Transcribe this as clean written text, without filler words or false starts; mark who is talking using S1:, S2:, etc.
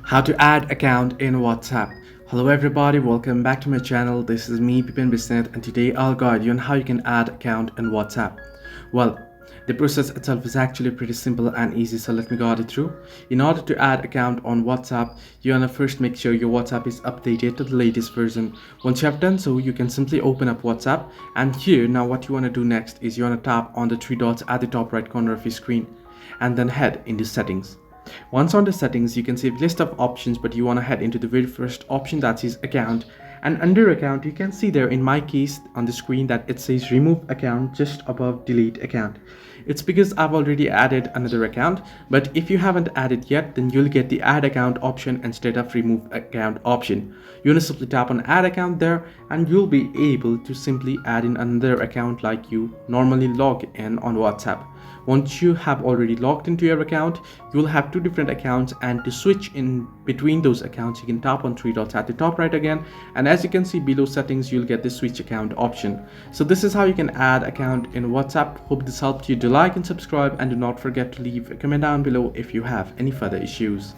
S1: How to add account in WhatsApp. Hello everybody, welcome back to my channel. This is me Pipin Bisnet, and today I'll guide you on how you can add account in WhatsApp. Well, the process itself is actually pretty simple and easy, so let me guide it through. In order to add account on WhatsApp, you want to first make sure your WhatsApp is updated to the latest version. Once you have done so, you can simply open up WhatsApp, and here now what you want to do next is you want to tap on the three dots at the top right corner of your screen and then head into settings. Once on the settings, you can see a list of options, but you want to head into the very first option that says account, and under account you can see there in my case on the screen that it says remove account just above delete account. It's because I've already added another account, but if you haven't added yet, then you'll get the add account option instead of remove account option. You want to simply tap on add account there, and you'll be able to simply add in another account like you normally log in on WhatsApp. Once you have already logged into your account, you will have two different accounts, and to switch in between those accounts you can tap on three dots at the top right again, and as you can see below settings you'll get the switch account option. So this is how you can add account in WhatsApp. Hope this helped you. Do like and subscribe, and do not forget to leave a comment down below if you have any further issues.